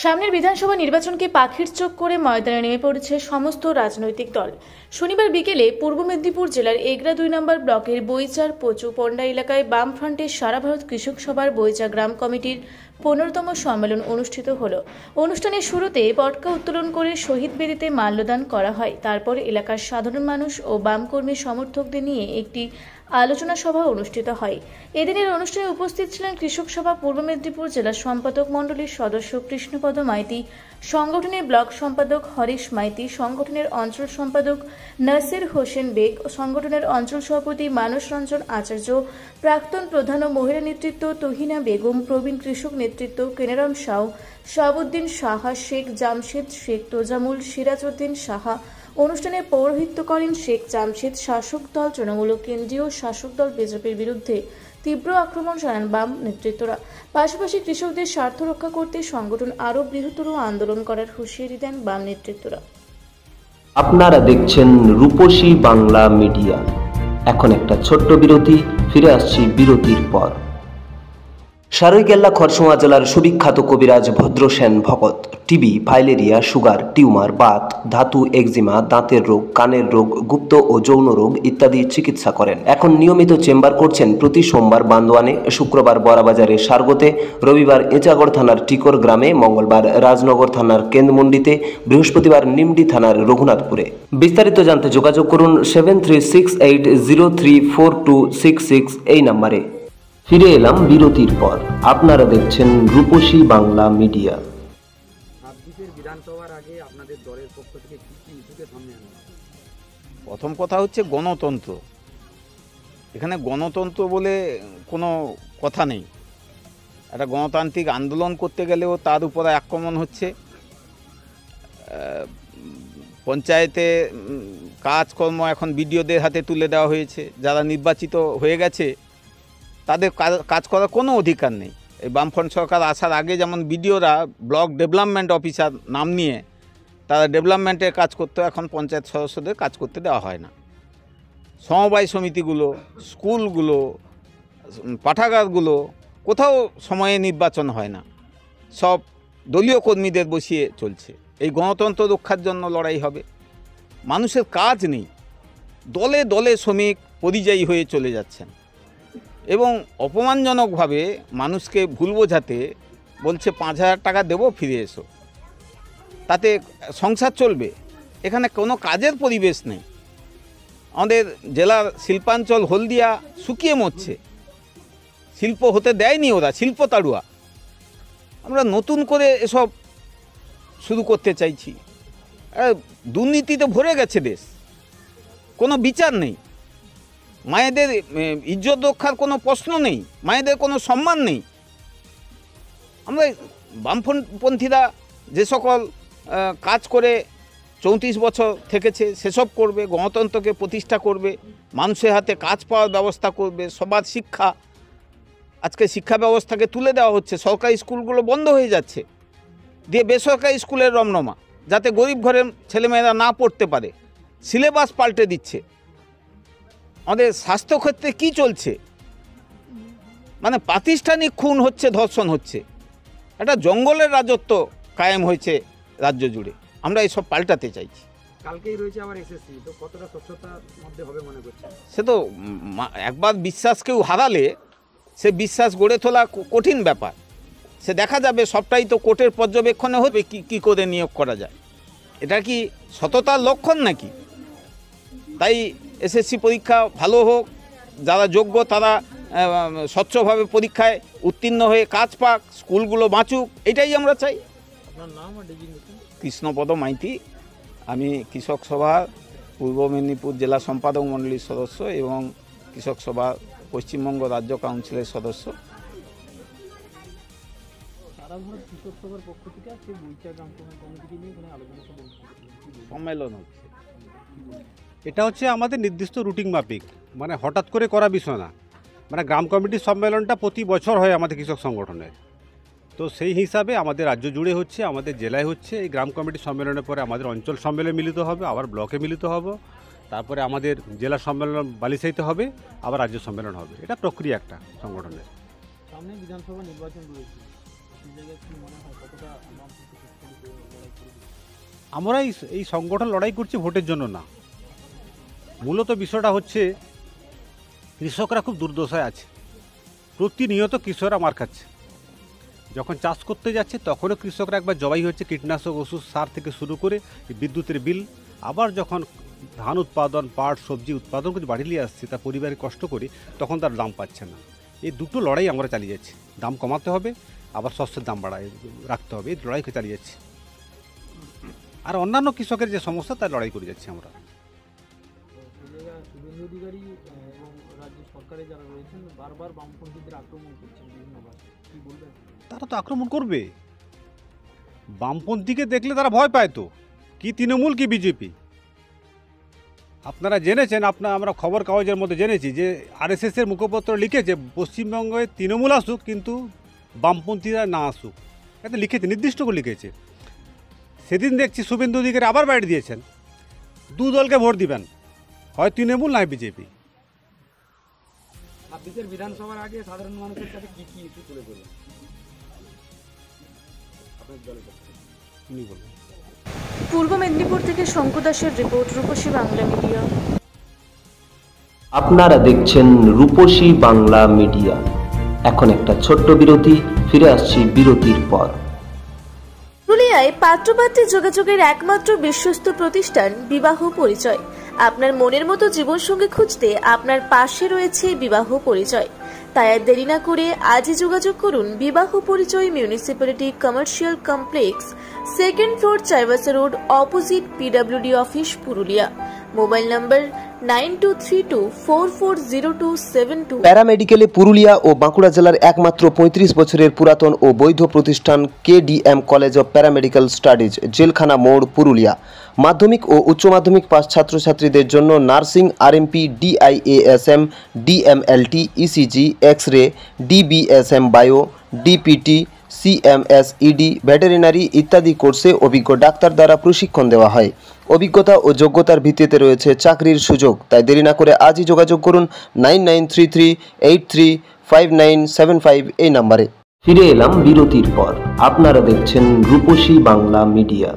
সামনের বিধানসভা নির্বাচনকে পাখির চোখ করে ময়দানে নেমে পড়েছে সমস্ত রাজনৈতিক দল। শনিবার বিকেলে পূর্ব মেদিনীপুর জেলার এগরা ২ নম্বর ব্লকের বইচার পচু পন্ডা এলাকায় বামফ্রন্টের সারা ভারত কৃষক সভার বইচা গ্রাম কমিটির ১৫তম সম্মেলন অনুষ্ঠিত হলো। অনুষ্ঠানের শুরুতে পটকা উত্তোলন করে শহীদ বেদিতে মাল্যদান করা হয়। তারপর এলাকার সাধারণ মানুষ ও বাম কর্মী সমর্থকদের নিয়ে একটি আলোচনা সভা অনুষ্ঠিত হয়। এদিনের অনুষ্ঠানে উপস্থিত ছিলেন কৃষক সভা পূর্ব মেদিনীপুর জেলা সম্পাদক মণ্ডলীর সদস্য কৃষ্ণপদ মাইতি, সংগঠনের ব্লক সম্পাদক হরিশ মাইতি, সংগঠনের অঞ্চল সম্পাদক নাসির হোসেন বেগ, সংগঠনের অঞ্চল সভাপতি মানস রঞ্জন আচার্য, প্রাক্তন প্রধান ও মহিলা নেতৃত্ব তহিনা বেগম, প্রবীণ কৃষক নেতৃত্ব কেনারাম সাউ, শাহাবুদ্দিন সাহা, শেখ জামশেদ শেখ, তোজামুল, সিরাজউদ্দিন সাহা। অনুষ্ঠানে পৌরোহিত্য করেন শেখ জামশেদ। শাসক দল তৃণমূল ও কেন্দ্রীয় শাসক দল বিজেপির বিরুদ্ধে তীব্র আক্রমণ চালান বাম নেতৃত্বরা। পাশাপাশি কৃষকদের স্বার্থ রক্ষা করতে সংগঠন আরও বৃহত্তর আন্দোলন করার হুঁশিয়ারি দেন বাম নেতৃত্বরা। আপনারা দেখছেন রূপসী বাংলা মিডিয়া। এখন একটা ছোট্ট বিরতি, ফিরে আসছি বিরতির পর। সারৈকেল্লা খরসোয়া জেলার সুবিখ্যাত কবিরাজ Bhadrasen Bhagat TB, filaria, sugar, tumour, Baat, ধাতু, একজিমা, দাঁতের রোগ, কানের রোগ, গুপ্ত ও যৌন রোগ ইত্যাদি চিকিৎসা করেন। এখন নিয়মিত চেম্বার করছেন প্রতি সোমবার বান্দোয়ানে, শুক্রবার বড়াবাজারে সারগোতে, রবিবার এঁচাগড় থানার টিকর গ্রামে, মঙ্গলবার রাজনগর থানার কেন্দ্রমন্ডিতে, বৃহস্পতিবার নিমডি থানার রঘুনাথপুরে। বিস্তারিত জানতে যোগাযোগ করুন 7368034266 এই নম্বরে। ফিরে এলাম বিরতির পর। আপনারা দেখছেন রূপসী বাংলা মিডিয়া। বিধানসভার আগে আপনাদের দলের পক্ষ থেকে কি কি ইস্যুকে সামনে আনা? প্রথম কথা হচ্ছে গণতন্ত্র। এখানে গণতন্ত্র বলে কোনো কথা নেই। একটা গণতান্ত্রিক আন্দোলন করতে গেলেও তার উপরে আক্রমণ হচ্ছে। পঞ্চায়েতে কাজকর্ম এখন বিডিওদের হাতে তুলে দেওয়া হয়েছে। যারা নির্বাচিত হয়ে গেছে তাদের কাজ করার কোনো অধিকার নেই। এই বামফ্রন্ট সরকার আসার আগে যেমন বিডিওরা ব্লক ডেভেলপমেন্ট অফিসার নাম নিয়ে তারা ডেভেলপমেন্টের কাজ করতে, এখন পঞ্চায়েত সদস্যদের কাজ করতে দেওয়া হয় না। সমবায় সমিতিগুলো, স্কুলগুলো, পাঠাগারগুলো কোথাও সময়ে নির্বাচন হয় না, সব দলীয় কর্মীদের বসিয়ে চলছে। এই গণতন্ত্র রক্ষার জন্য লড়াই হবে। মানুষের কাজ নেই, দলে দলে শ্রমিক পরিযায়ী হয়ে চলে যাচ্ছেন এবং অপমানজনকভাবে মানুষকে ভুল বোঝাতে বলছে ৫,০০০ টাকা দেবো, ফিরে এসো, তাতে সংসার চলবে। এখানে কোনো কাজের পরিবেশ নেই। আমাদের জেলার শিল্পাঞ্চল হলদিয়া শুকিয়ে মরছে, শিল্প হতে দেয়নি ওরা, শিল্প তাড়ুয়া। আমরা নতুন করে এসব শুরু করতে চাইছি। দুর্নীতিতে ভরে গেছে দেশ, কোনো বিচার নেই, মায়েদের ইজ্জত রক্ষার কোনো প্রশ্ন নেই, মায়েদের কোনো সম্মান নেই। আমরা বামপন্থীরা যে সকল কাজ করে ৩৪ বছর থেকেছে সেসব করবে, গণতন্ত্রকে প্রতিষ্ঠা করবে, মানুষের হাতে কাজ পাওয়ার ব্যবস্থা করবে, সবার শিক্ষা। আজকে শিক্ষা ব্যবস্থাকে তুলে দেওয়া হচ্ছে, সরকারি স্কুলগুলো বন্ধ হয়ে যাচ্ছে, দিয়ে বেসরকারি স্কুলের রমরমা, যাতে গরিব ঘরের ছেলেমেয়েরা না পড়তে পারে। সিলেবাস পাল্টে দিচ্ছে। আমাদের স্বাস্থ্যক্ষেত্রে কি চলছে? মানে প্রাতিষ্ঠানিক খুন হচ্ছে, ধর্ষণ হচ্ছে, একটা জঙ্গলের রাজত্ব কায়েম হয়েছে রাজ্য জুড়ে। আমরা এইসব পাল্টাতে চাইছি। কালকেই রয়েছে আবার এসএসসি, তো কতটা স্বচ্ছতার মধ্যে হবে মনে করছে? সে তো একবার বিশ্বাস কেউ হারালে সে বিশ্বাস গড়ে তোলা কঠিন ব্যাপার। সে দেখা যাবে, সবটাই তো কোর্টের পর্যবেক্ষণে হবে কি করে নিয়োগ করা যায়। এটা কি সততার লক্ষণ নাকি? তাই এসএসসি পরীক্ষা ভালো হোক, যারা যোগ্য তারা স্বচ্ছভাবে পরীক্ষায় উত্তীর্ণ হয়ে কাজ পাক, স্কুলগুলো বাঁচুক, এটাই আমরা চাই। আপনার নাম আর ডেজিগনেশন? কৃষ্ণপদ মাইতি, আমি কৃষক সভার পূর্ব মেদিনীপুর জেলা সম্পাদক মণ্ডলীর সদস্য এবং কৃষক সভা পশ্চিমবঙ্গ রাজ্য কাউন্সিলের সদস্য। সারা ভারত কৃষক সভার পক্ষ থেকে আজকে বইচা গ্রাম কমিটি নিয়ে এখানে আলোচনা সম্মেলন হচ্ছে। এটা হচ্ছে আমাদের নির্দিষ্ট রুটিন মাফিক, মানে হঠাৎ করে করা বিষয় না। মানে গ্রাম কমিটির সম্মেলনটা প্রতি বছর হয় আমাদের কৃষক সংগঠনের। তো সেই হিসাবে আমাদের রাজ্য জুড়ে হচ্ছে, আমাদের জেলায় হচ্ছে। এই গ্রাম কমিটির সম্মেলনের পরে আমাদের অঞ্চল সম্মেলনে মিলিত হবে, আবার ব্লকে মিলিত হবে, তারপরে আমাদের জেলা সম্মেলন বালিসাইতে হবে, আবার রাজ্য সম্মেলন হবে। এটা প্রক্রিয়া একটা সংগঠনের। সামনে বিধানসভা নির্বাচন রয়েছে, সেই জায়গায় কি মনে হয় কতটা কতটা বামপন্থী শক্তিশালী লড়াই করে দিচ্ছে? আমরা এই সংগঠন লড়াই করছি ভোটের জন্য না। মূলত বিষয়টা হচ্ছে কৃষকরা খুব দুর্দশায় আছে। প্রতিনিয়ত কৃষকরা মার খাচ্ছে। যখন চাষ করতে যাচ্ছে তখনও কৃষকরা একবার জবাই হচ্ছে, কীটনাশক ওষুধ সার থেকে শুরু করে বিদ্যুতের বিল। আবার যখন ধান উৎপাদন, পাট, সবজি উৎপাদন করে বাড়ি নিয়ে আসছে, তার পরিবারে কষ্ট করে, তখন তার দাম পাচ্ছে না। এই দুটো লড়াই আমরা চালিয়ে যাচ্ছি। দাম কমাতে হবে, আবার শস্যের দাম বাড়ায় রাখতে হবে, এই লড়াইকে চালিয়ে যাচ্ছি। আর অন্যান্য কৃষকের যে সমস্যা তার লড়াই করে যাচ্ছি আমরা। এই জায়গায় শুভেন্দু অধিকারী এবং রাজ্য সরকারে যারা রয়েছেন বারবার বামপন্থীদের আক্রমণ করছেন বিভিন্ন ভাষায়, কি বলবেন? তারা তো আক্রমণ করবে। বামপন্থীকে দেখলে তারা ভয় পায় তো, কি তৃণমূল কি বিজেপি। আপনারা জেনেছেন, আমরা খবর কাগজের মধ্যে জেনেছি যে আরএসএসের মুখপত্র লিখেছে পশ্চিমবঙ্গে তৃণমূল আসুক কিন্তু বামপন্থীরা না আসুক, এটা লিখেছে, নির্দিষ্ট করে লিখেছে। সেদিন দেখছি শুভেন্দু অধিকারী আবার বাইরে দিয়েছেন, দু দলকে ভোট দিবেন, হয় তৃণমূল নয় বিজেপি। ছাব্বিশের বিধানসভার আগে সাধারণ মানুষের কাছে কি কি ইস্যু তুলে ধরবেন আপনার দলের পক্ষ থেকে? উনি বলবেন। পূর্ব মেদিনীপুর থেকে শঙ্কু দাসের রিপোর্ট, রূপসী বাংলা মিডিয়া। আপনারা দেখছেন রূপসী বাংলা মিডিয়া। এখন একটা ছোট্ট বিরতি, ফিরে আসছি বিরতির পর। পুরুলিয়ায় পাত্রপাত্রী যোগাযোগের একমাত্র বিশ্বস্ত প্রতিষ্ঠান বিবাহ পরিচয়। আপনার মনের মতো জীবনসঙ্গী খুঁজতে আপনার পাশে রয়েছে বিবাহ পরিচয়। তাই আর দেরি না করে আজই যোগাযোগ করুন বিবাহ পরিচয় municipality commercial complex, 2nd floor, Chaibasa road, opposite PWD office, Purulia. Mobile number 9232440272। প্যারামেডিকেলে পুরুলিয়া ও বাঁকুড়া জেলার একমাত্র 35 বছরের পুরাতন ও বৈধ প্রতিষ্ঠান KDM college of paramedical studies, জেলখানা মোড়, পুরুলিয়া। মাধ্যমিক ও উচ্চ মাধ্যমিক পাস ছাত্রছাত্রীদের জন্য nursing, RMP, DIASM, DMLT, ECG, X-ray, DBSM bio, DPT, CMS, ED, veterinary ইত্যাদি কোর্সে অভিজ্ঞ ডাক্তার দ্বারা প্রশিক্ষণ দেওয়া হয়। অভিজ্ঞতা ও যোগ্যতার ভিত্তিতে রয়েছে চাকরির সুযোগ। তাই দেরি না করে আজই যোগাযোগ করুন 9933835975 এই নম্বরে। ফিরে এলাম বিরতির পর। আপনারা দেখছেন রূপসী বাংলা মিডিয়া।